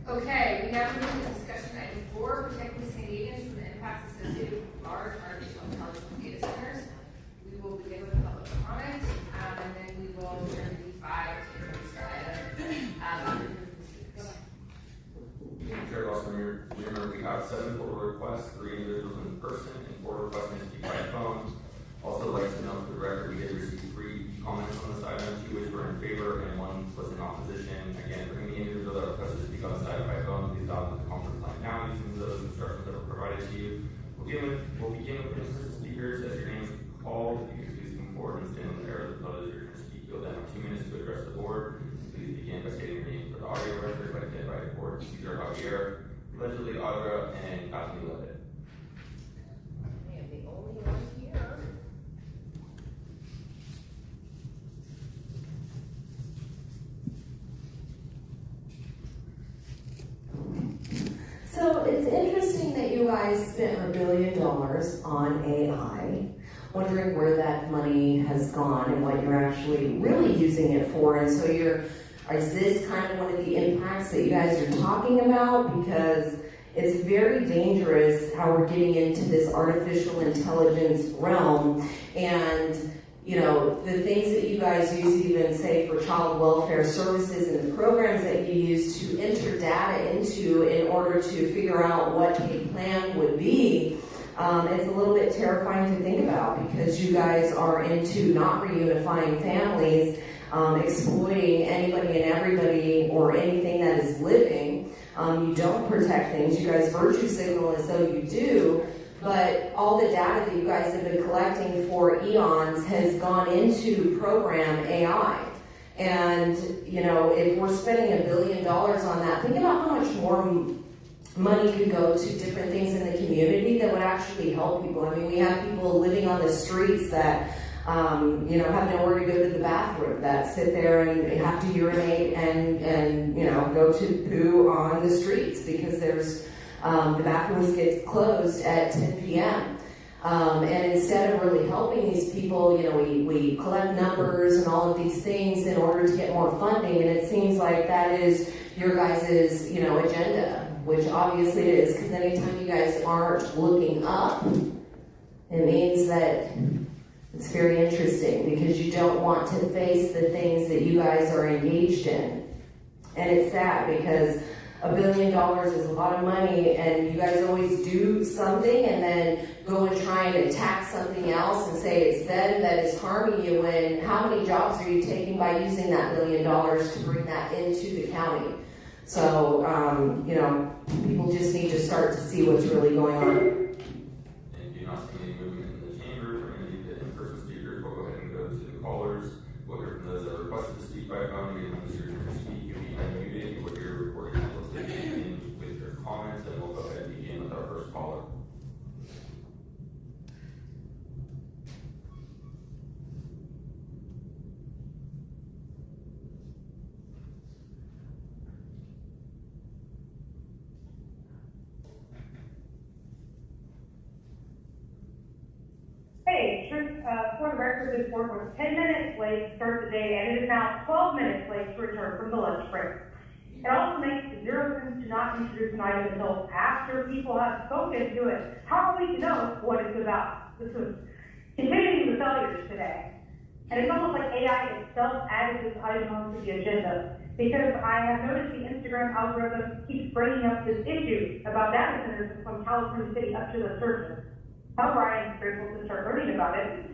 Okay, we now move to discussion item 4, protecting Canadians from the impacts associated with large artificial intelligence data centers. We will begin with public comment, and then we will turn to D5 to introduce the item. Chair Lawson, remember we have 7 total requests, 3 individuals in person, and 4 requests to speak by phone. Also, like to note for the record, we did receive 3 comments on this item, 2 which were in favor and 1 was in opposition. Again, for any individual that requested to speak on this item by phone, please dial to the conference line now using those instructions that were provided to you. We'll begin with the speakers. As your name is called, if you could please come forward and stand on the air of the podium you're going to speak. You'll then have 2 minutes to address the board. Please begin by stating your name for the audio record by the invited board. Cesar Javier, allegedly Audra, and Kathleen Levitt. I am the only one here. So it's interesting that you guys spent $1 billion on AI, wondering where that money has gone and what you're actually really using it for. And so is this kind of one of the impacts that you guys are talking about? Because it's very dangerous how we're getting into this artificial intelligence realm. And you know, the things that you guys use, even say for child welfare services and the programs that you use to enter data into in order to figure out what a plan would be, it's a little bit terrifying to think about, because you guys are into not reunifying families, exploiting anybody and everybody or anything that is living. You don't protect things. You guys virtue signal as though you do. But all the data that you guys have been collecting for eons has gone into program AI. And, you know, if we're spending $1 billion on that, think about how much more money could go to different things in the community that would actually help people. I mean, we have people living on the streets that have nowhere to go to the bathroom, that sit there and have to urinate and go to poo on the streets because there's the bathrooms get closed at 10 p.m. And instead of really helping these people, we collect numbers and all of these things in order to get more funding, and it seems like that is your guys' agenda, which obviously it is, because anytime you guys aren't looking up, it means that it's very interesting, because you don't want to face the things that you guys are engaged in. And it's sad, because $1 billion is a lot of money, and you guys always do something and then go and try and attack something else and say it's them that is harming you, when how many jobs are you taking by using that $1 million to bring that into the county? So, people just need to start to see what's really going on. And do not see any movement in the chamber from any of the in-person speakers. We'll go ahead and go to the callers. We'll hear from those that requested to speak by phone. Again, when it's your turn to speak, you'll be unmuted. You will hear a recording that will take you in with your comments, and we'll go ahead and begin with our first caller. Hey, for the record, this board was 10 minutes late to start the day, and it is now 12 minutes late to return from the lunch break. It also makes zero sense to not introduce an item until after people have spoken to it. How are we to know what it's about? This was continuing the failures today. And it's almost like AI itself added this item onto the agenda, because I have noticed the Instagram algorithm keeps bringing up this issue about data centers from California City up to the surface. However, I am grateful to start learning about it.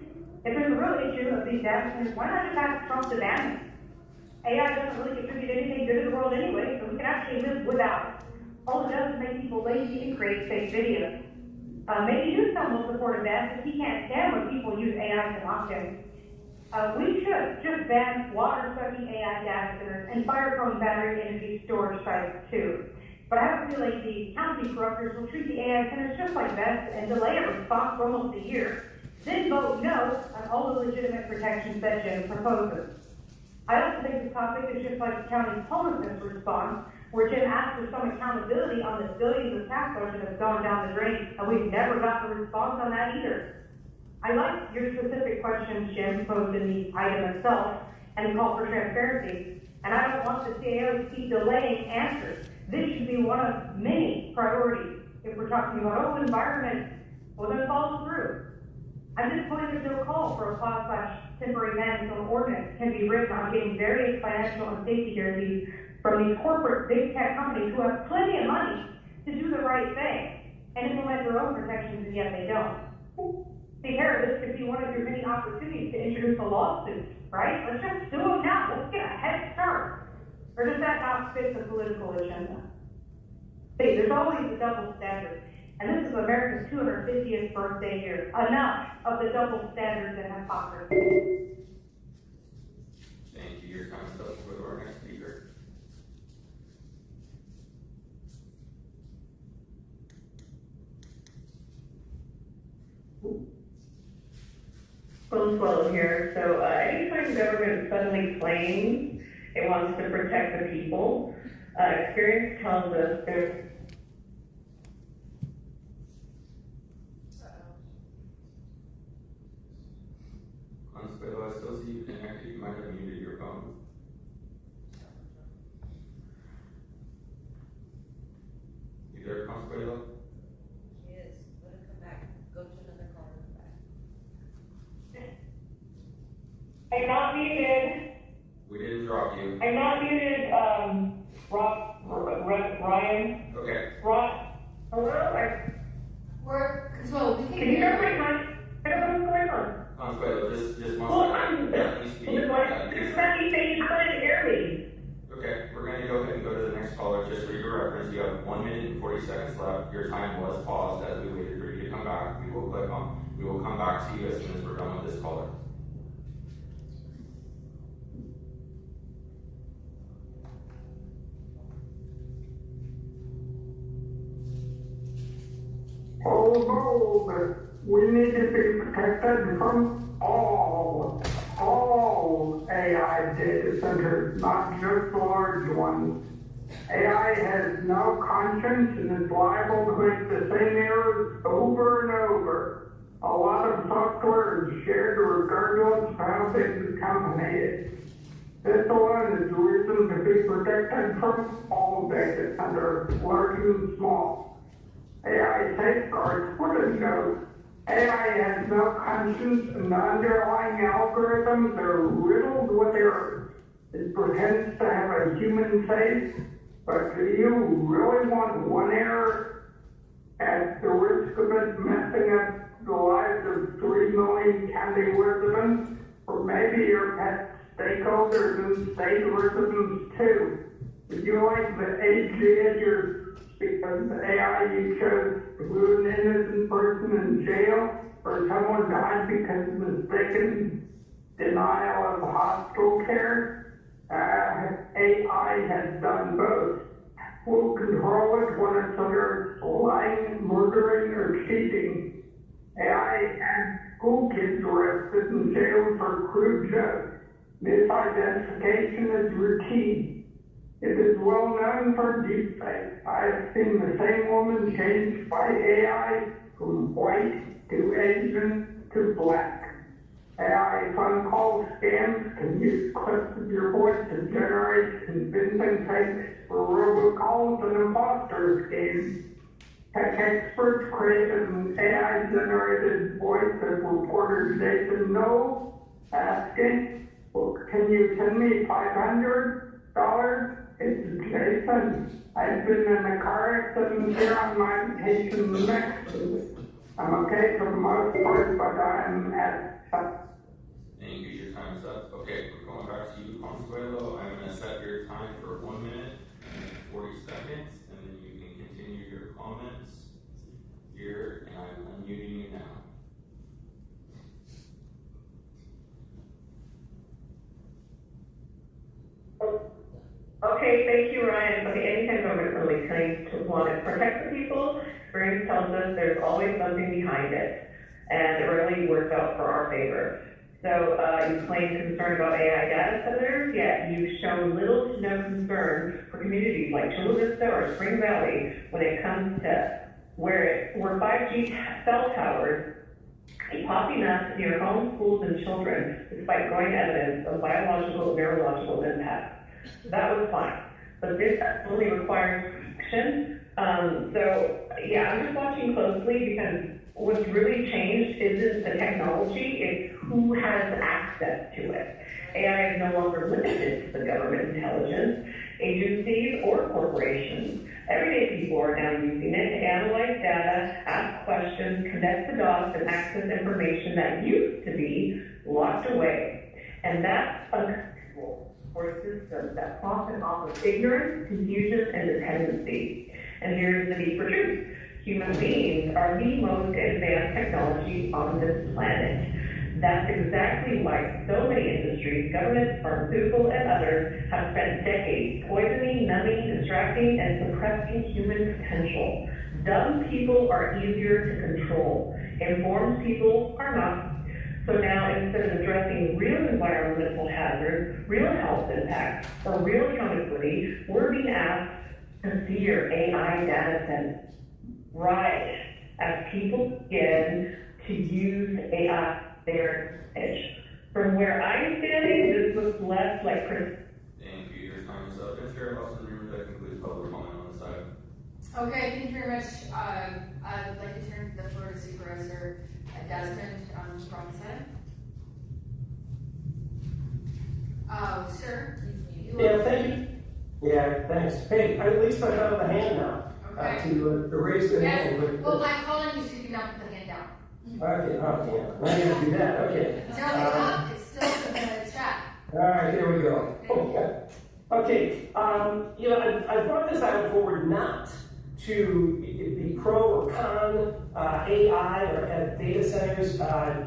If there's a real issue of these data centers, why not just ask Trump to ban them? AI doesn't really contribute anything good to the world anyway, so we can actually live without it. All it does is make people lazy and create fake videos. Maybe you some will support a ban, because he can't stand when people use AI to mock him. We should just ban water-sucking AI data centers and fire-prone battery energy storage sites too. But I have a feeling the county corruptors will treat the AI centers just like vests and delay a response for almost a year, then vote no on all the legitimate protections that Jim proposes. I also think this topic is just like the county's homelessness response, where Jim asked for some accountability on the billions of tax dollars that have gone down the drain, and we've never gotten a response on that either. I like your specific questions, Jim, posed in the item itself, and the call for transparency, and I don't want the CAO to keep delaying answers. This should be one of many priorities. If we're talking about environment, well, then follow through. At this point, there's no call for a clause/temporary ban until an ordinance can be written on getting various financial and safety guarantees from these corporate big tech companies who have plenty of money to do the right thing and implement their own protections, and yet they don't. See, Harry, this could be one of your many opportunities to introduce a lawsuit, right? Let's just do it now. Let's get a head start. Or does that not fit the political agenda? See, there's always a double standard. And this is America's 250th birthday year. Enough of the double standards and hypocrisy. Thank you. Your comments up for our next speaker. Swallow here. So anytime government suddenly claims it wants to protect the people, experience tells us there's Consuelo, I still see you connected. You might have muted your phone. You there, Consuelo? Yes, let it come back. Go to another call and come back. I'm not muted. We didn't drop you. I'm not muted, Ryan. Okay. Hello? So we Can you hear my mic? I don't know what's going on. Consuelo, just one Well, second. Let me speak. Just let me say you couldn't hear me. Okay, we're going to go ahead and go to the next caller. Just for your reference, you have 1 minute and 40 seconds left. Your time was paused as we waited for you to come back. We will come back to you as soon as we're done with this caller. Oh no, we need to be protected from all data centers, not just the large ones. AI has no conscience and is liable to make the same errors over and over. A lot of software is shared regardless of how big the company is. This alone is a reason to be protected from all data centers, large and small. AI safeguards wouldn't know. AI has no conscience and the underlying algorithms are riddled with errors. It pretends to have a human face, but do you really want one error at the risk of it messing up the lives of 3 million county residents? Or maybe your pet stakeholders and state residents too? Would you like the AG because the AI you chose threw an innocent person in jail, or someone died because of mistaken denial of hospital care? AI has done both. We'll control it when it's under lying, murdering, or cheating. AI has school kids arrested and jailed for crude jokes. Misidentification is routine. It is well known for deepfake. I have seen the same woman changed by AI from white to Asian to black. AI phone call scams can use clips of your voice to generate convincing fakes for robocalls and imposter schemes. Tech experts created an AI-generated voice of reporter Jason Knowles asking, well, can you send me $500? It's Jason. I've been in a car accident here on my vacation in Mexico. I'm okay for the most part, but I'm at Thank you, your time is up. Okay, we're going back to you, Consuelo. I'm gonna set your time for 1 minute and 40 seconds, and then you can continue your comments here, and I'm unmuting you now. Okay, thank you, Ryan. Okay, anytime government really claims to want to protect the people, experience tells us there's always something behind it, and it really works out for our favor. So you claim concern about AI data centers, yet you've shown little to no concern for communities like Chula Vista or Spring Valley when it comes to where 5G cell towers keep popping up near homes, schools, and children, despite growing evidence of biological and neurological impacts. That was fine, but this only requires protection. So yeah, I'm just watching closely because what's really changed isn't the technology, it's who has access to it. AI is no longer limited to the government intelligence agencies or corporations. Everyday people are now using it to analyze data, ask questions, connect the dots, and access information that used to be locked away. And that's unacceptable for systems that profit off of ignorance, confusion, and dependency. And here's the deeper truth. Human beings are the most advanced technology on this planet. That's exactly why so many industries, governments, pharmaceutical, and others have spent decades poisoning, numbing, distracting, and suppressing human potential. Dumb people are easier to control. Informed people are not. So now, instead of addressing real environmental hazards, real health impacts, or real accountability, we're being asked to fear AI data sets. Right, as people begin to use AI their edge. From where I'm standing, this looks less like Chris. Thank you, your time is up. And Chair Lawson, remember that concludes public comment on the side. Okay, thank you very much. I'd like to turn the floor to Supervisor Desmond Robinson. Sir, Yeah, thank you. Yeah, thanks. Hey, at least I found the hand now. Okay. To raise the hand. Yes. Well, I'm calling you so you can now put the hand down. Okay, I'm gonna do that, okay. No, it's not. It's still in the chat. All right, here we go. Okay, I brought this out forward not to be pro or con AI or data centers,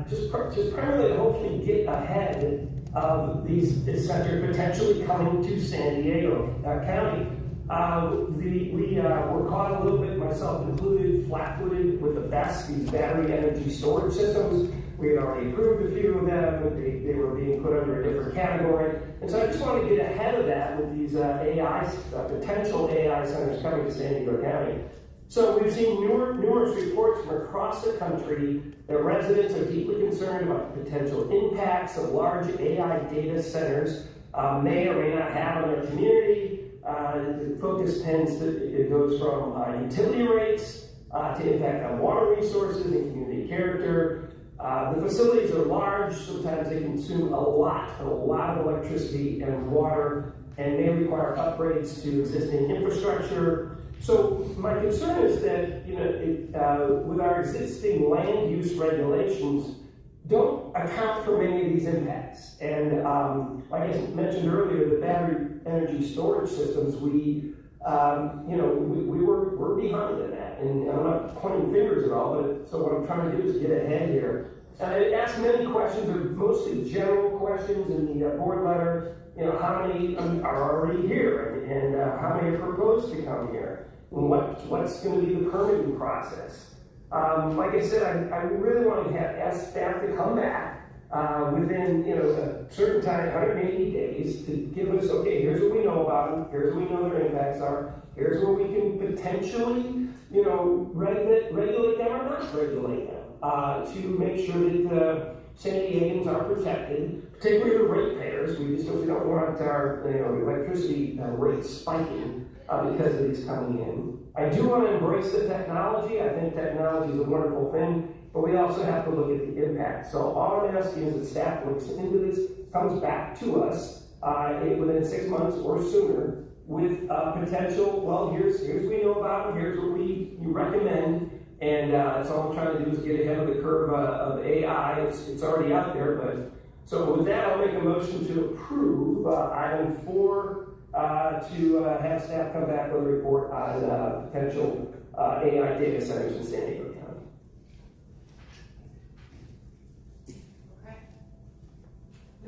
just primarily to hopefully get ahead of these centers potentially coming to San Diego County. We were caught a little bit, myself included, flat-footed with the BESS, these battery energy storage systems. We had already approved a few of them, them, they were being put under a different category. And so I just want to get ahead of that with these potential AI centers coming to San Diego County. So we've seen numerous reports from across the country that residents are deeply concerned about the potential impacts of large AI data centers may or may not have on their community. The focus it goes from utility rates to impact on water resources and community character. The facilities are large, sometimes they consume a lot of electricity and water, and may require upgrades to existing infrastructure. So my concern is that, with our existing land use regulations, don't account for many of these impacts. And like I mentioned earlier, the battery energy storage systems, we're behind in that. And I'm not pointing fingers at all, but so what I'm trying to do is get ahead here. I asked many questions, they're mostly general questions in the board letter. How many are already here, and how many are proposed to come here? And what's going to be the permitting process? Like I said, I really want to ask staff to come back within a certain time, 180 days, to give us, okay, here's what we know about them, here's what we know their impacts are, here's where we can potentially, regulate them or not regulate them, to make sure that San Diegans are protected, particularly the ratepayers. We don't want our electricity rates spiking because of these coming in. I do want to embrace the technology. I think technology is a wonderful thing, but we also have to look at the impact. So all I'm asking is that staff looks into this, comes back to us within 6 months or sooner with potential, well, here's what we know about them, here's what we recommend, and that's all I'm trying to do is get ahead of the curve of AI. It's already out there, but so with that, I'll make a motion to approve item 4 to have staff come back with a report on potential AI data centers in San Diego County.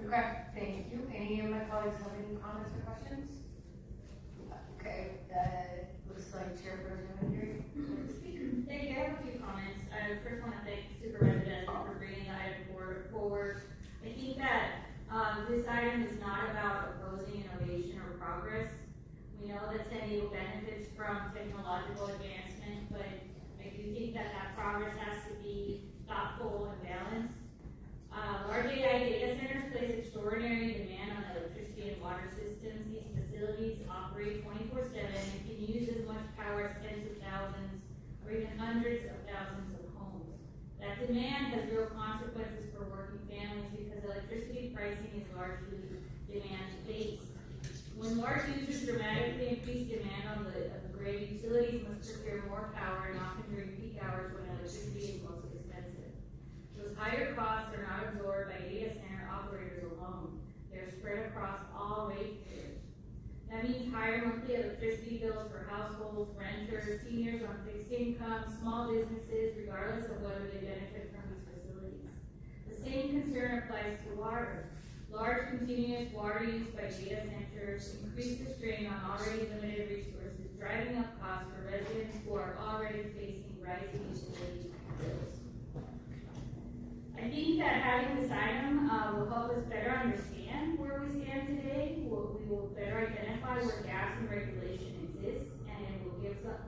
Okay, thank you. Any of my colleagues have any comments or questions? Okay, looks like Chairperson Henry. Thank you. I have a few comments. I first want to thank Supervisor Desmond for bringing the item forward. I think that this item is not about opposing innovation or progress. We know that San Diego benefits from technological advancement, but I do think that progress has to be thoughtful and balanced. Large AI data centers place extraordinary demand on electricity and water systems. These facilities operate 24/7 and can use as much power as tens of thousands or even hundreds of thousands of homes. That demand has real consequences for working families because electricity pricing is largely demand-based. When large users dramatically increase demand on the grid, utilities must procure more power, and often during peak hours when electricity is most expensive. Those higher costs are not absorbed by data center operators alone. They're spread across all ratepayers. That means higher monthly electricity bills for households, renters, seniors on fixed income, small businesses, regardless of whether they benefit from these facilities. The same concern applies to water. Large continuous water use by data centers increase the strain on already limited resources, driving up costs for residents who are already facing rising utility bills. I think that having this item will help us better understand where we stand today. We will better identify where gaps in regulation exist, and it will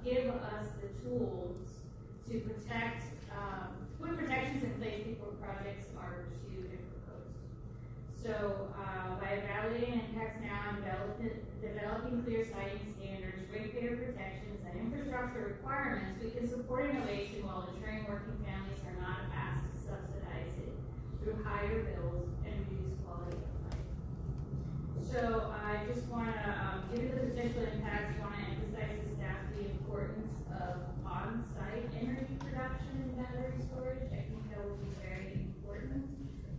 give us the tools to protect, put protections in place before projects are pursued and proposed. So by evaluating impacts now and developing clear siting standards, ratepayer protections, and infrastructure requirements, we can support innovation while ensuring working families are not asked to subsidize it through higher bills and reduced quality of life. So I just want to, given the potential impacts, want to emphasize to staff the importance of on-site energy production and battery storage. I think that will be very important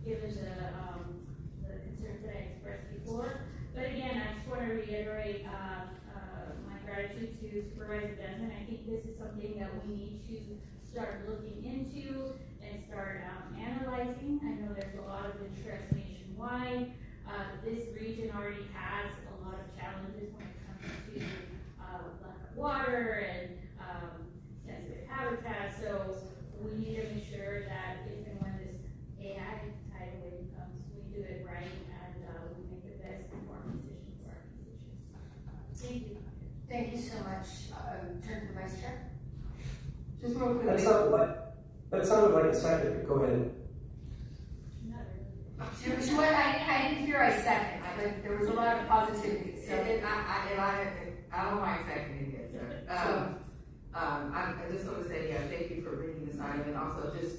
given the concerns that I expressed before. But again, I just want to reiterate my gratitude to Supervisor Desmond. I think this is something that we need to start looking into and start analyzing. I know there's a lot of interest nationwide. This region already has a lot of challenges when it comes to lack of water and sensitive habitat. So we need to make sure that if and when this AI tidal wave comes, real quick. That sounded like a second, go ahead. I didn't hear I second, but there was a lot of positivity, so. I don't mind seconding it, sir. I just want to say, yeah, thank you for bringing this item, and also just,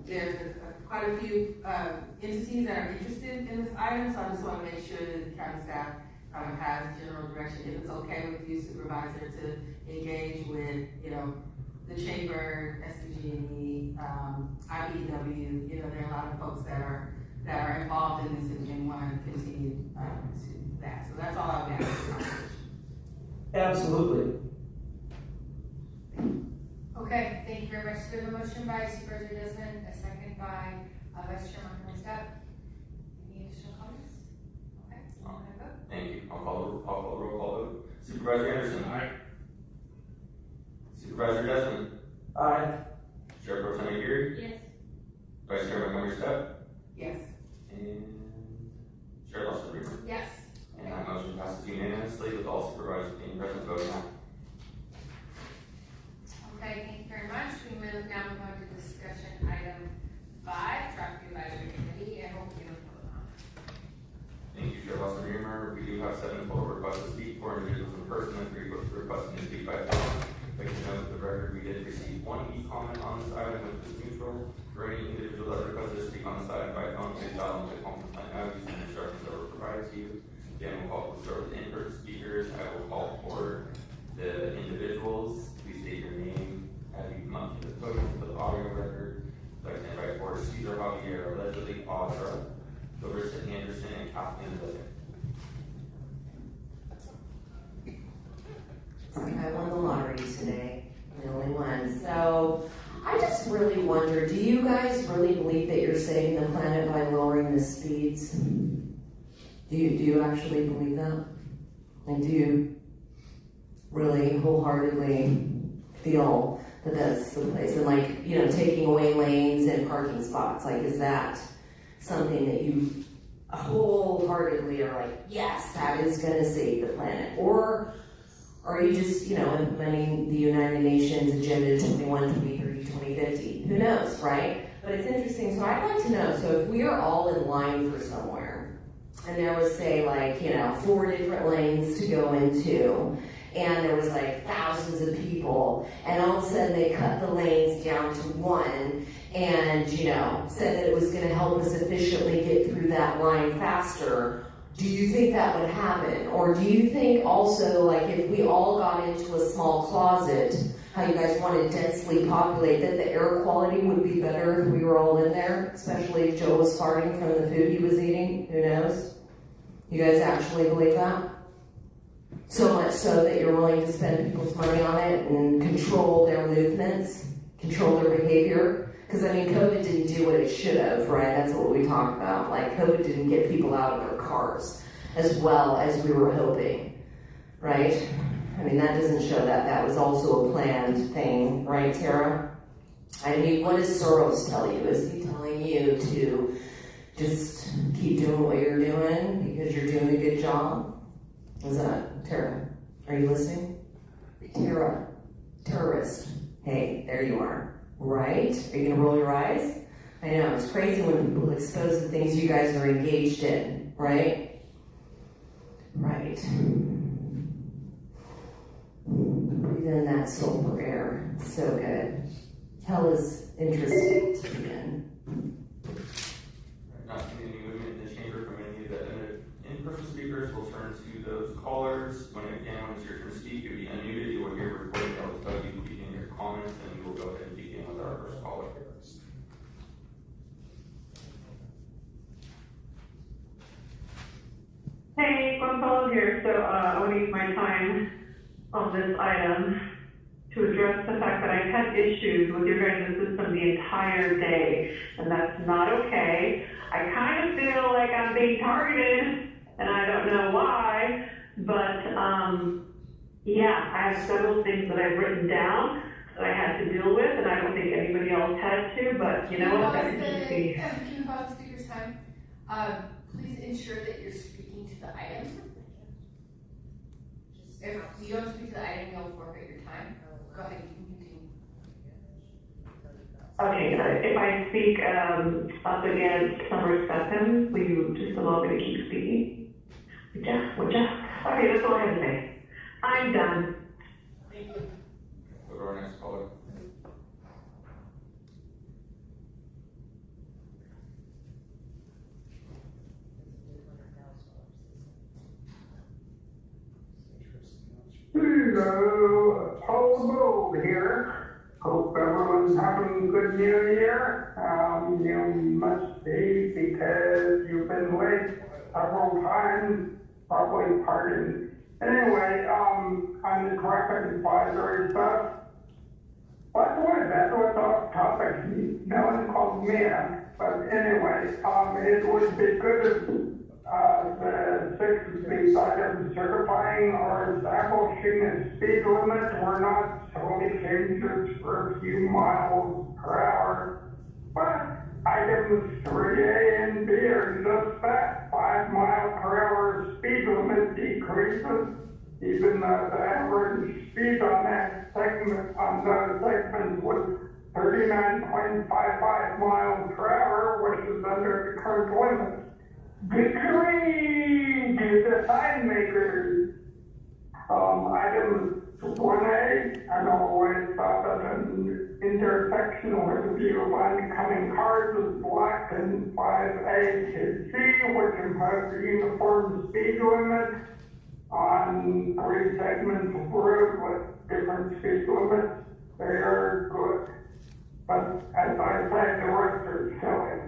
there's quite a few, entities that are interested in this item, so I just want to make sure that the county staff, has general direction, if it's okay with you, supervisor, to engage with, the chamber, SCG&E, IBEW, there are a lot of folks that are involved in this and want to continue, to that, so that's all I've got. Absolutely. Okay, thank you very much. So we have a motion by Supervisor Desmond, a second by Vice Chairman Hornstead. Any additional comments? Okay, I'm gonna vote. Thank you. I'll call the roll call vote. Supervisor Anderson. Aye. Supervisor Desmond. Aye. Chair Pro Tem Aguirre. Yes. Vice Chair Montgomery Stepp. Yes. And Chair Lawson Reamer. Yes. And that motion passes unanimously with all supervisors being present voting aye. Okay, thank you very much. We now move on to discussion item 5, Traffic Advisory Committee, and hope you vote on. Thank you, Chair Lawson Reamer. We do have 7 total requests to speak, 4 individuals in person, and 3 requesting to speak by phone. Like to note the record, we did receive 1 e-comment on this item, which was neutral. For any individual that requested to speak on this item by phone, please dial into the conference line now using the instructions that were provided to you. Again, we'll call for the in-person speakers. I will call for the individuals. Please state your name as you come up to the podium for the audio record. I'd like to invite forward Cesar Javier, allegedly Audra, Clarissa Anderson, and Kathleen Living. I won the lottery today, the only one. So I just really wonder, do you guys really believe that you're saving the planet by lowering the speeds? Do you actually believe that? And do you really wholeheartedly feel that that's the place? And taking away lanes and parking spots, is that something that you wholeheartedly are like, yes, that is going to save the planet? Or are you just, implementing the United Nations Agenda 21, 2030, 2050? Who knows, right? But it's interesting. So I'd like to know, so if we are all in line for somewhere, and there was, say, 4 different lanes to go into, and there was thousands of people, and all of a sudden they cut the lanes down to 1, and, said that it was going to help us efficiently get through that line faster. Do you think that would happen? Or do you think also, if we all got into a small closet, how you guys want to densely populate, that the air quality would be better if we were all in there, especially if Joe was farting from the food he was eating? Who knows? You guys actually believe that? So much so that you're willing to spend people's money on it and control their movements, control their behavior? Because, COVID didn't do what it should have, right? That's what we talked about. COVID didn't get people out of their cars as well as we were hoping, right? That doesn't show that. That was also a planned thing, right, Tara? What does Soros tell you? Is he telling you to just keep doing what you're doing because you're doing a good job? Is that, Tara, are you listening? Tara, terrorist. Hey, there you are. Right? Are you going to roll your eyes? I know, it's crazy when people expose the things you guys are engaged in, right? Right. Breathe in that sulfur air. It's so good. Hell is interesting to be in. Not seeing any movement in the chamber from any of the in-person speakers. We'll turn to those callers. When it's your turn to speak, you'll be unmuted. You will hear a recording that will tell you to begin your comments, and we will go ahead and begin with our first caller. Hey, Gonzalo here. So I want to use my time on this item to address the fact that I've had issues with your guys' system the entire day, and that's not okay. I kind of feel like I'm being targeted, and I don't know why, but yeah, I have several things that I've written down that I had to deal with, and I don't think anybody else had to, but you know what, that could just be. Can you pause the speaker's time? Please ensure that you're speaking to the item. If you don't speak to the item, you'll forfeit your time. Go ahead, you can Okay, if I speak up against Summer Stefan, will you just allow me to keep speaking? Would ya? Okay, that's all I have to say. I'm done. Thank you. Go to our next caller. Hello, Paul Gold here. Hope everyone's having a good New Year. You must be because you've been late several times, probably pardon. Anyway, on the traffic advisory stuff, by the way, that was off topic. No one called me out. But anyway, it would be good if the 6 of these items certifying or establishing a speed limit were not solely changes for a few miles per hour. But items 3A and B are just that, 5 mile per hour speed limit decreases, even though the average speed on that segment, on those segments was 39.55 miles per hour, which is under the current limit. Victory to the sign makers. Item 1A, I always thought that an intersection with a view of oncoming cars is blocked, and 5A to C, which impose a uniform speed limit on 3 segments of road with different speed limits. They are good. But as I said, the rest are silly.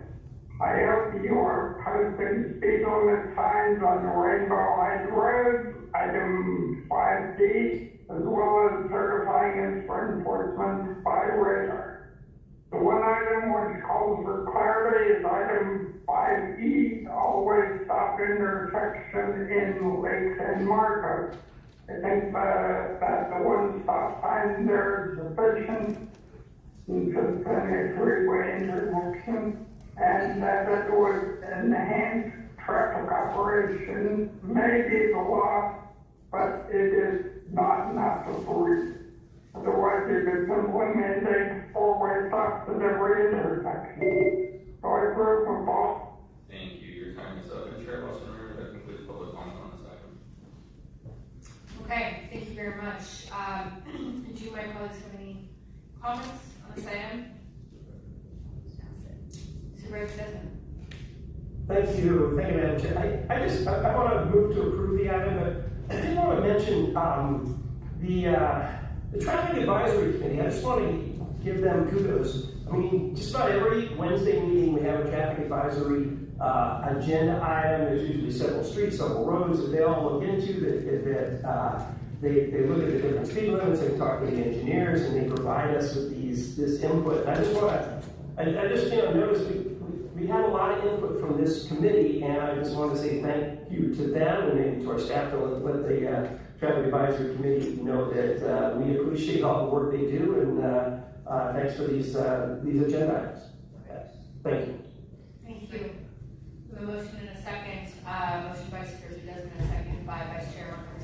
I hope you are posting speed limit signs on the Rainbow Heights Road, item 5D, as well as certifying it for enforcement by radar. The one item which calls for clarity is item 5E, always stop intersection in Lake San Marcos. I think that the one stop sign there is sufficient, since it's a 3-way intersection. And that it would enhance traffic operations, maybe the law, but it is not necessary. Otherwise, you could simply mandate 4-way stops at every intersection. So I approve of all. Thank you. Your time is up. And Chair Wilson, that concludes public comment on this item. Okay, thank you very much. Do my colleagues have any comments on this item? Supervisor Desmond. Thank you, Madam Chair. I want to move to approve the item, but I did want to mention the Traffic Advisory Committee. I just want to give them kudos. I mean, just about every Wednesday meeting we have a traffic advisory agenda item. There's usually several streets, several roads that they all look into. They look at the different speed limits. They talk to the engineers, and they provide us with this input. And I just want to, I just noticed we had a lot of input from this committee, and I just want to say thank you to them and maybe to our staff to let the Traffic Advisory Committee know that we appreciate all the work they do, and thanks for these agenda items. Thank you. Thank you. We have a motion and a second. Motion by Supervisor Desmond, a second by Vice Chair Montgomery.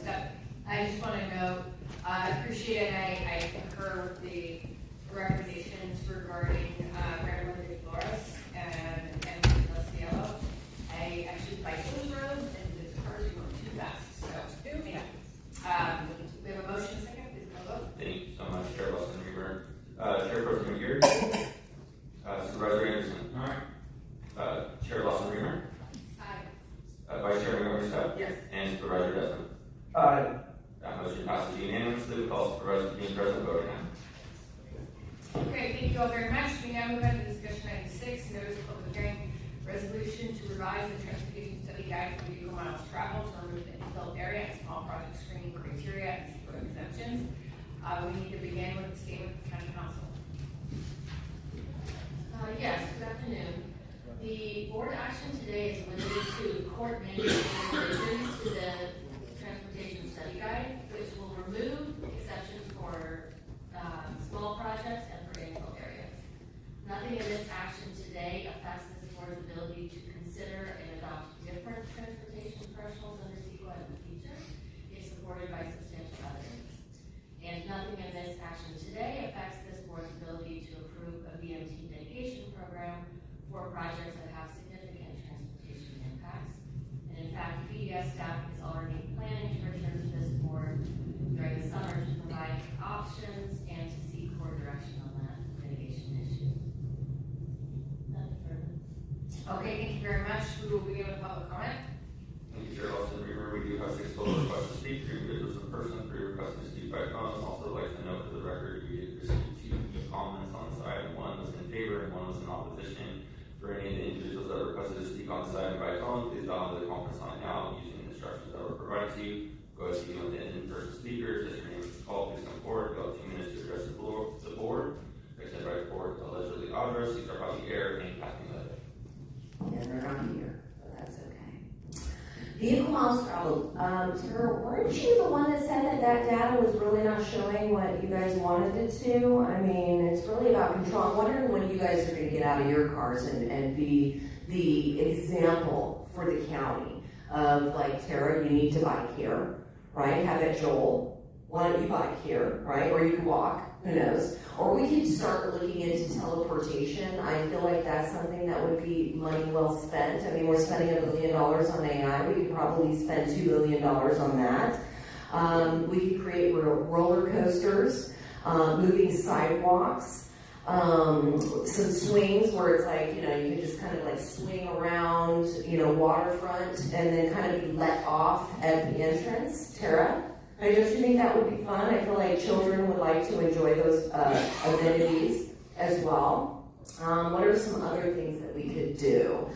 I just want to note, I appreciate it. I concur with the recommendations regarding Maryland de Flores and Los Cielo. I actually bike those roads, and the cars are going too fast. So, yeah. We have a motion second. Please call vote. Thank you so much, Chair Wilson Reaver. Chairperson McGeary. Supervisor Anderson. Aye. Chair Lawson Reamer. Aye. Vice Chair Montgomery Scott. Yes. And Supervisor Desmond. Aye. That motion passes unanimously. We call Supervisor being present voting now. Okay, thank you all very much. We now move on to discussion item 6, notice of public hearing resolution to revise the transportation study guide for vehicle miles traveled to remove the infill area and small project screening criteria and seek exemptions. We need to begin with the statement from County Council. Yes, good afternoon. The board action today is limited to court-mandated revisions to the transportation study guide, which will remove exceptions for small projects and for infill areas. Nothing in this action today affects this board's ability to consider and adopt different transportation thresholds under CEQA in the future if supported by substantial evidence. And nothing in this action today affects this board's ability to approve a VMT Okay, thank you very much. We will begin with public comment. Thank you, Chair Austin. Remember, we do have 6 total requests to speak, 3 individuals in person, 3 requests to speak by phone. Also like to note for the record, we did receive 2 comments on this item. 1 was in favor and 1 was in opposition. For any of the individuals that requested to speak on this item by phone, please dial into the conference line now using the instructions that were provided to you. Go ahead and begin with the in-person speakers. As your name is called, please come forward. You have 2 minutes to address the board. Except right forward, allegedly address. These are about the air and passing letter. Yeah, they're not here, but that's okay. Vehicle miles traveled. Tara, weren't you the one that said that that data was really not showing what you guys wanted it to? I mean, it's really about control. I'm wondering when you guys are going to get out of your cars and be the example for the county of, like, Tara, you need to bike here, right? Have it, Joel, why don't you bike here, right? Or you can walk, who knows? Or we could start looking into teleportation. I feel like that's something that would be money well spent. I mean, we're spending $1 billion on AI. We could probably spend $2 billion on that. We could create roller coasters, moving sidewalks, some swings where it's like, you know, you could just kind of like swing around, you know, waterfront and then kind of be let off at the entrance. Tara? I mean, don't you think that would be fun? I feel like children would like to enjoy those amenities as well. What are some other things that we could do?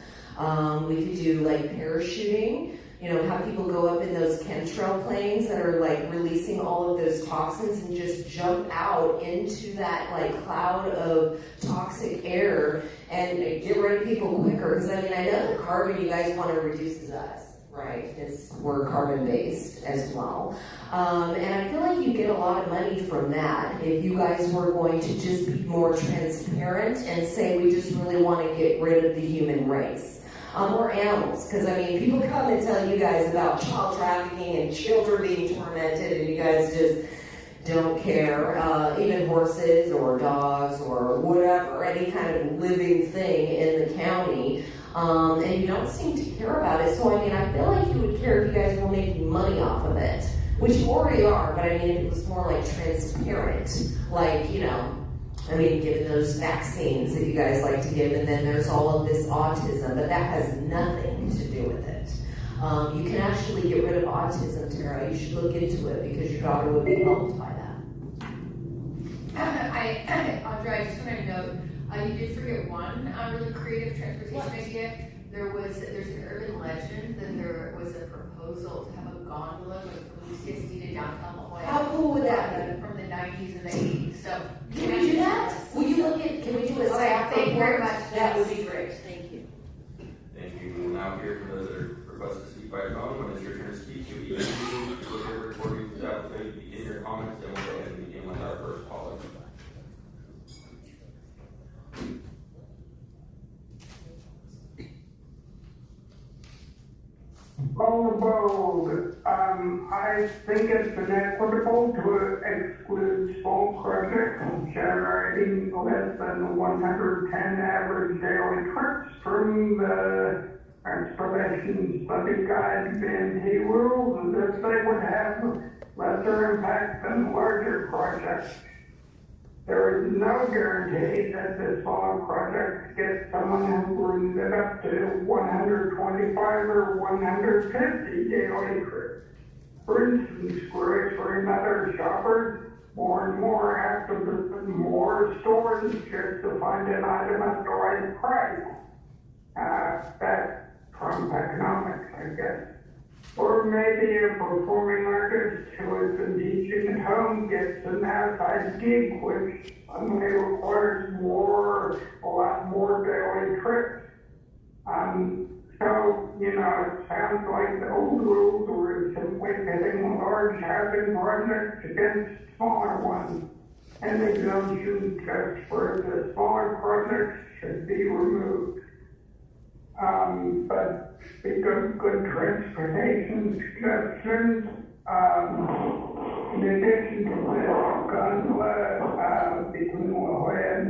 We could do like parachuting, you know, have people go up in those chemtrail planes that are like releasing all of those toxins and just jump out into that like cloud of toxic air and get rid of people quicker. Because I mean, I know the carbon you guys want to reduce is us. Right, we're carbon-based as well. And I feel like you get a lot of money from that if you guys were going to just be more transparent and say we just really want to get rid of the human race. Or animals, because I mean, people come and tell you guys about child trafficking and children being tormented and you guys just don't care, even horses or dogs or whatever, any kind of living thing in the county. And you don't seem to care about it. So, I mean, I feel like you would care if you guys were making money off of it, which you already are, but I mean, if it was more like transparent, like, you know, I mean, given those vaccines that you guys like to give, and then there's all of this autism, but that has nothing to do with it. You can actually get rid of autism, Tara. You should look into it because your daughter would be helped by that. Audra, I just want to note, you did forget one really creative transportation idea. There's an urban legend that there was a proposal to have a gondola with police seated downtown La Jolla. How cool would that be? From the 90s and the 80s. So can we do that? Will you look at? Can we do a staff thank you very report? much. That would be great. Thank you. Thank you. We will now hear from those that are requested to speak by phone. When it's your turn to speak, you'll be introduced, look at recording to that will begin your comments, and we'll go ahead and begin with our first caller. Bold. I think it's inequitable to exclude small projects generating less than 110 average daily trips from the Transportation Study Guide BNT rules, as if they would have lesser impact than larger projects. There is no guarantee that the small projects get someone who brings it up to 125 or 150 daily trips. For instance, grocery and other shoppers more and more have to visit more stores just to find an item at the right price. That's from economics, I guess. Or maybe a performing artist who has been teaching at home gets an outside gig, which suddenly requires a lot more daily trips. So, you know, it sounds like the old rules were simply pitting large housing projects against smaller ones. And the exemptions just for the smaller projects should be removed. But speak of good transportation suggestions, in addition to the gondola between La Jolla and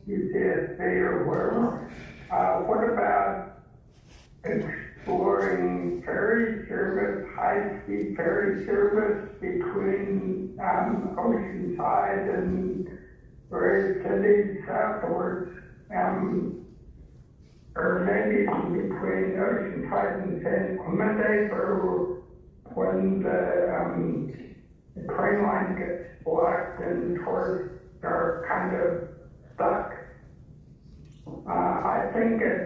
UCSB or wherever, what about exploring ferry service, high-speed ferry service between Oceanside and various cities southwards? or maybe between Oceanside and San Clemente, or when the train line gets blocked and tourists are kind of stuck. I think it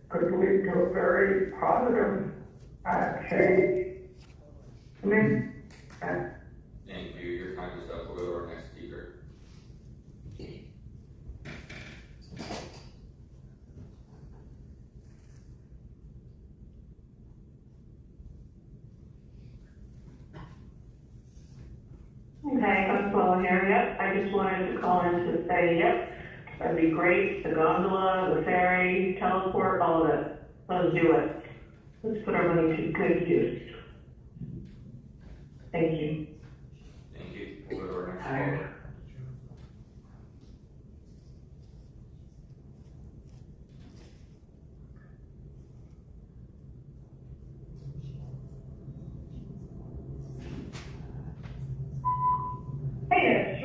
could lead to a very positive change. I mean, Thank you. Your time is up. We'll go to our next speaker. Okay, I'm Paula here, yep. I just wanted to call in to say, yep, that'd be great. The gondola, the ferry, teleport, all of it. Let's do it. Let's put our money to good use. Thank you. Thank you. We'll go to our next caller. Hey,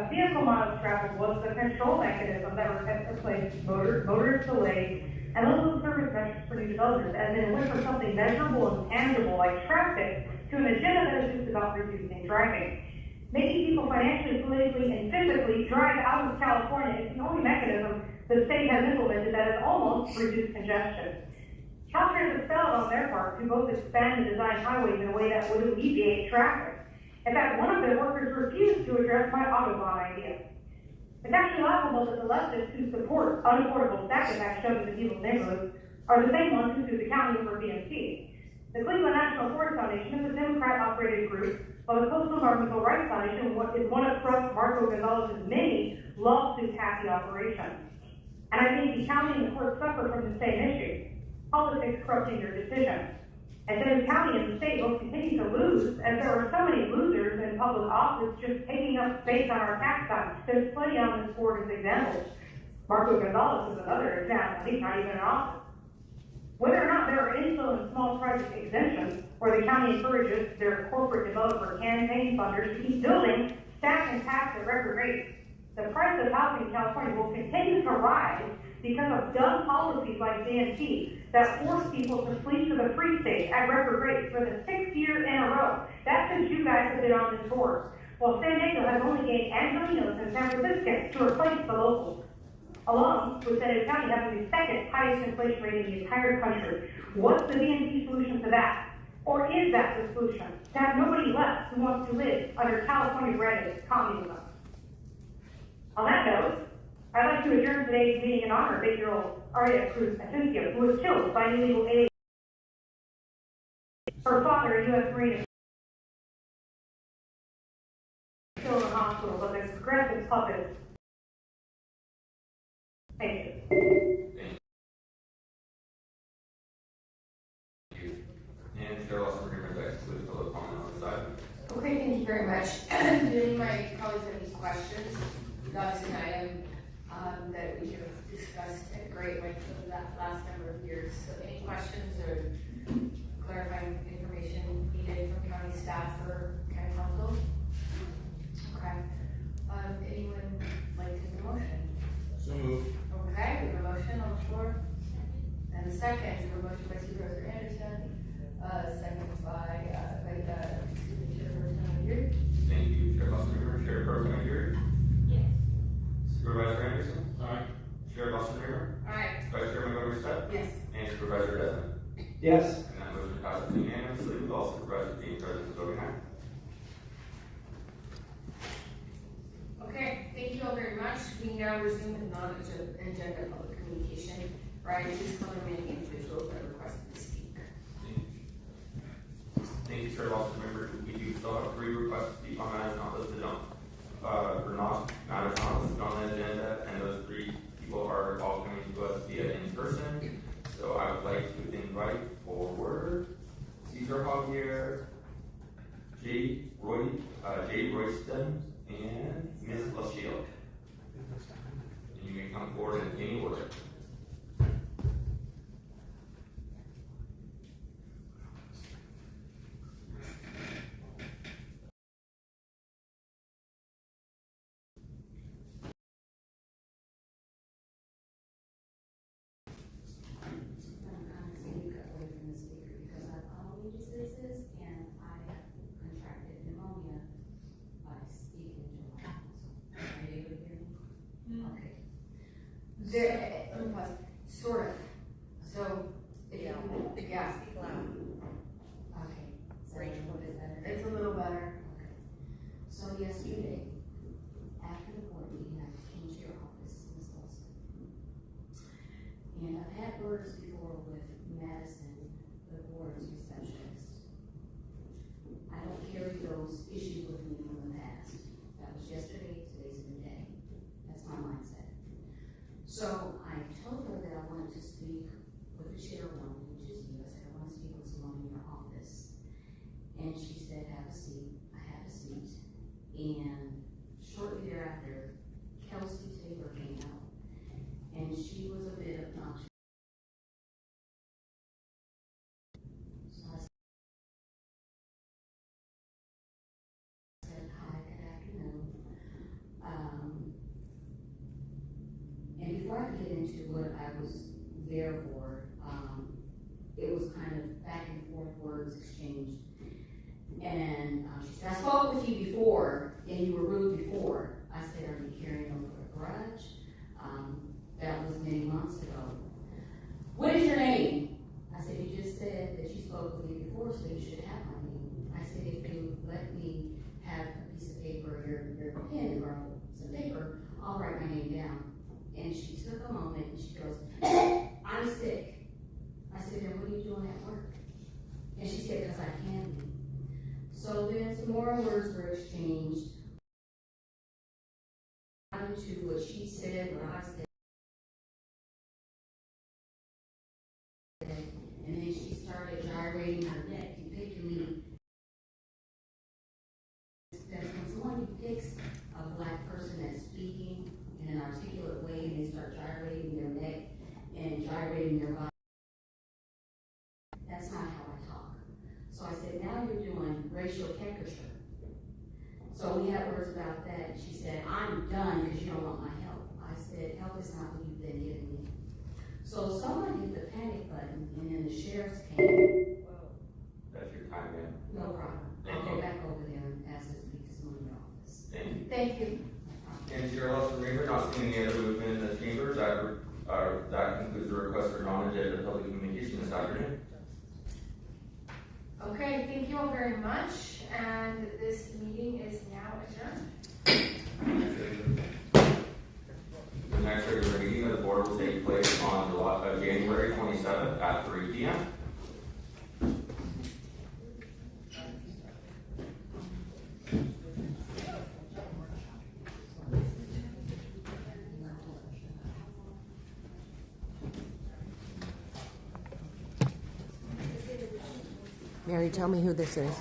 vehicle miles traveled was the control mechanism that replaced voters' delay and local service measures for new developers, and then it went from something measurable and tangible like traffic to an agenda that is just about reducing driving. Making people financially, politically, and physically drive out of California is the only mechanism the state has implemented that has almost reduced congestion. Caltrans has failed on their part to both expand and design highways in a way that would alleviate traffic. In fact, one of their workers refused to address my Autobahn idea. It's actually laughable that the leftists who support unaffordable stack attacks shoved into people's neighborhoods are the same ones who sue the county for BMT. The Cleveland National Forest Foundation is a Democrat-operated group, while the Coastal Environmental Rights Foundation is one of Marco Gonzalez's many lawsuit-happy operations. And I think the county and the court suffer from the same issue, politics corrupting their decisions. And then the county and the state will continue to lose, as there are so many losers in public office just taking up space on our tax funds. There's plenty on this board as examples. Marco Gonzalez is another example. He's not even in office. Whether or not there are infill and small project exemptions, or the county encourages their corporate developer campaign funders to keep building, stack and tax at record rates, the price of housing in California will continue to rise because of dumb policies like DNT that force people to flee to the free state at record rates for the 6th year in a row. That's since you guys have been on this tour. While San Diego has only gained Angelinos and San Francisco to replace the locals, along with San Diego County having the second highest inflation rate in the entire country. What's the DNT solution to that? Or is that the solution? To have nobody left who wants to live under California-branded communism. On that note, I'd like to adjourn today's meeting in honor of 8-year-old Aria Cruz Atencio, who was killed by an illegal alien. Her father, a U.S. Marine, is still in the hospital, but the progressive puppet. Thank you. Thank you. And Cheryl also remembers that excludes public comment on this item. Okay, thank you very much. Do any of my colleagues have any questions? That's an item that we have discussed at great length over that last number of years. So any questions or clarifying information needed from county staff or county council? Okay. Anyone like to make a motion? So moved. Okay, we have a motion on the floor. And a second, we have a motion by Supervisor Anderson, second by Chairperson Aguirre. Thank you, Chair Boston River. Chairperson Aguirre. Yes. Supervisor Anderson. Aye. Chair Boston River. Aye. Vice Chairman Governor Step. Yes. And Supervisor Desmond. Yes. And that motion passes unanimously with all supervisors being present voting aye. Okay, thank you all very much. We now resume with non-agenda public communication. Ryan, please call the remaining individuals that requested to speak. Thank you, Chair Boston River. We do still have 3 requests to speak on matters not listed on, matters not listed on the agenda, and those 3 people are all coming to us via in person. So I would like to invite forward Cesar Javier, Jay Royston, and Ms. LaShield. And you may come forward in any order. Children Plus, sort of. So, if you, yeah, Speak loud. Okay, so it's a little bit better. it's a little better. So yesterday, after the board meeting, I came to your office, Ms. Wilson. And I've had words before with Madison, the board's receptionist. I don't carry those issues with me from the past. That was yesterday, today's a new day. That's my mindset. So I told her that I wanted to speak with the chairwoman, which is you. I said, I want to speak with someone in your office. And she said, have a seat. I had a seat. And shortly thereafter, Kelsey Tabor came out. And she was a bit obnoxious. So I said, hi, good afternoon. And before I get into what I was there for, it was kind of back and forth words exchanged. And she said, I spoke with you before, and you were rude before. I said, are you carrying over a grudge? That was many months ago. What is your name? I said, you just said that you spoke with me before, so you should have my name. I said, if you let me have a piece of paper, your pen or some paper, I'll write my name down. And she took a moment and she goes, I'm sick. I said, then what are you doing at work? And she said, because I can be. So then some more words were exchanged. To what she said, what I said. And then she started gyrating her neck, depicting that's when someone depicts a black person that's speaking in an articulate way and they start gyrating their neck and gyrating their body. That's not how I talk. So I said, now you're doing racial caricature. So we had words about that. She said, I'm done because you don't want my help. I said, help is not what you've been giving me. So someone hit the panic button and then the sheriffs came. Whoa. That's your time, ma'am. No problem. I'll go back over there and ask to speak to someone in your office. Thank you. Thank you. And Chair Lawson, we're not seeing any other movement in the chamber. That concludes the request for non-agenda public communication this afternoon. Okay, thank you all very much, and this meeting is now adjourned. The next regular meeting of the board will take place on January 27th at 3 p.m. Mary, tell me who this is.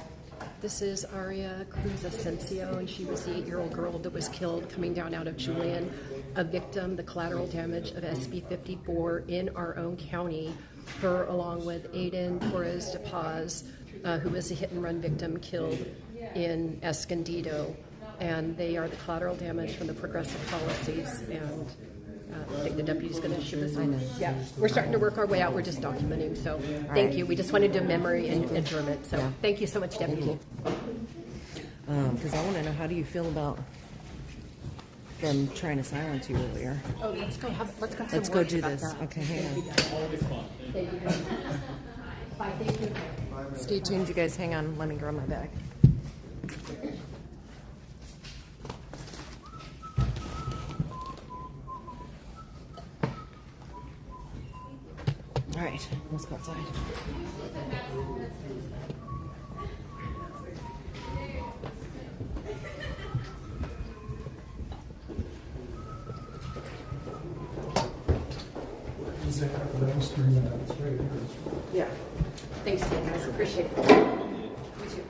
This is Aria Cruz Asensio, and she was the 8-year-old girl that was killed coming down out of Julian, a victim, the collateral damage of SB 54 in our own county. Her, along with Aiden Torres de Paz, who was a hit-and-run victim killed in Escondido, and they are the collateral damage from the progressive policies. And I think the deputy's going to shoot us. I know. Yeah, we're starting to work our way out. We're just documenting. So thank you. We just wanted to memory and adjournment. So thank you so much, Deputy. Thank you. Because I want to know, how do you feel about them trying to silence you earlier? Oh, let's go. Let's go do this. Okay, hang on. Thank you. Bye. Thank you. Stay tuned, you guys. Hang on. Let me grab my bag. All right, let's go outside. Yeah. Thanks, guys. Appreciate it. You too.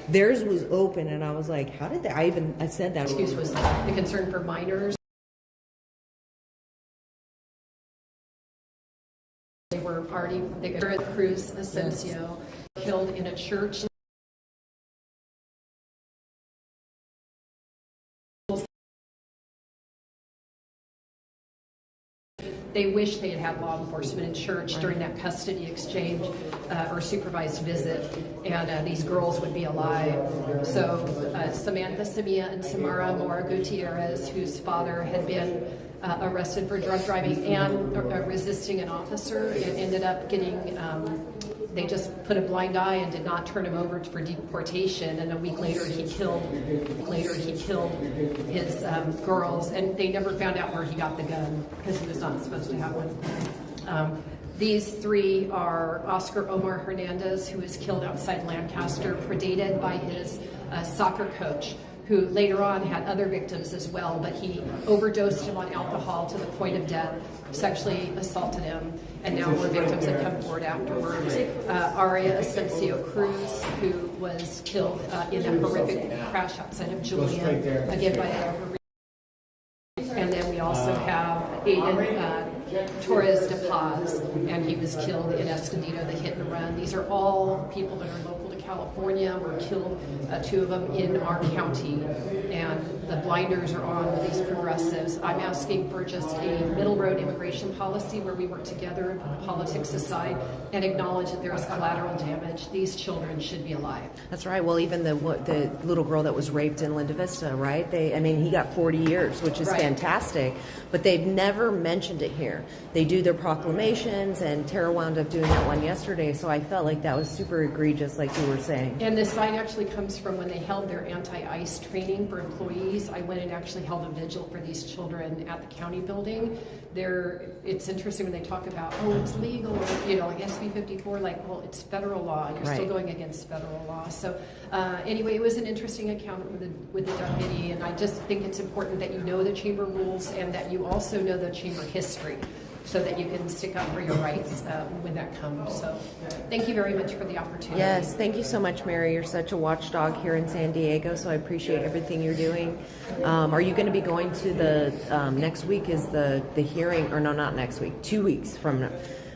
Theirs was open, and I was like, how did they? I said that. Excuse was the concern for minors. They were partying. They were at Cruz Asensio, killed in a church. They wish they had had law enforcement in church during that custody exchange or supervised visit, and these girls would be alive. So Samantha Samia and Samara Mora Gutierrez, whose father had been arrested for drug driving and resisting an officer. It ended up getting, they just put a blind eye and did not turn him over for deportation. And a week later, he killed his girls, and they never found out where he got the gun because he was not supposed to have one. These three are Oscar Omar Hernandez, who was killed outside Lancaster, predated by his soccer coach, who later on had other victims as well, but he overdosed him on alcohol to the point of death, sexually assaulted him, and now more victims have come forward afterwards. Aria Asensio Cruz, who was killed in a horrific crash outside of Julian, again by a and then we also have Aiden Torres de Paz, and he was killed in Escondido, the hit and run. These are all people that are local to California, were killed, two of them in our county, and the blinders are on with these progressives. I'm asking for just a middle road immigration policy where we work together and put politics aside and acknowledge that there is collateral damage. These children should be alive. That's right. Well, even the little girl that was raped in Linda Vista, right? He got 40 years, which is fantastic, but they've never mentioned it here. They do their proclamations, and Tara wound up doing that one yesterday, so I felt like that was super egregious, like you were saying. And this sign actually comes from when they held their anti-ICE training for employees. I went and actually held a vigil for these children at the county building. It's interesting when they talk about, it's legal, or, like SB 54, well, it's federal law. You're still going against federal law. So anyway, it was an interesting encounter with the deputy, and I just think it's important that you know the chamber rules and that you also know the chamber history, so that you can stick up for your rights when that comes. So thank you very much for the opportunity. Yes, thank you so much, Mary. You're such a watchdog here in San Diego, so I appreciate everything you're doing. Are you going to be going to the, next week is the hearing, or no, not next week, 2 weeks from now,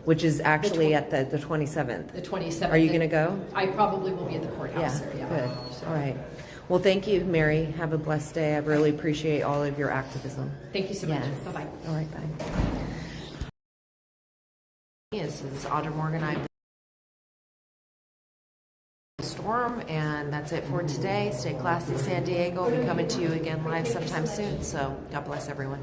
which is actually at the 27th. The 27th. Are you going to go? I probably will be at the courthouse there, yeah. Good. All right. Well, thank you, Mary. Have a blessed day. I really appreciate all of your activism. Thank you so much. Bye-bye. All right, bye. This is Audra Morgan. I'm Storm, and that's it for today. Stay classy, San Diego. I'll be coming to you again live sometime soon, so God bless everyone.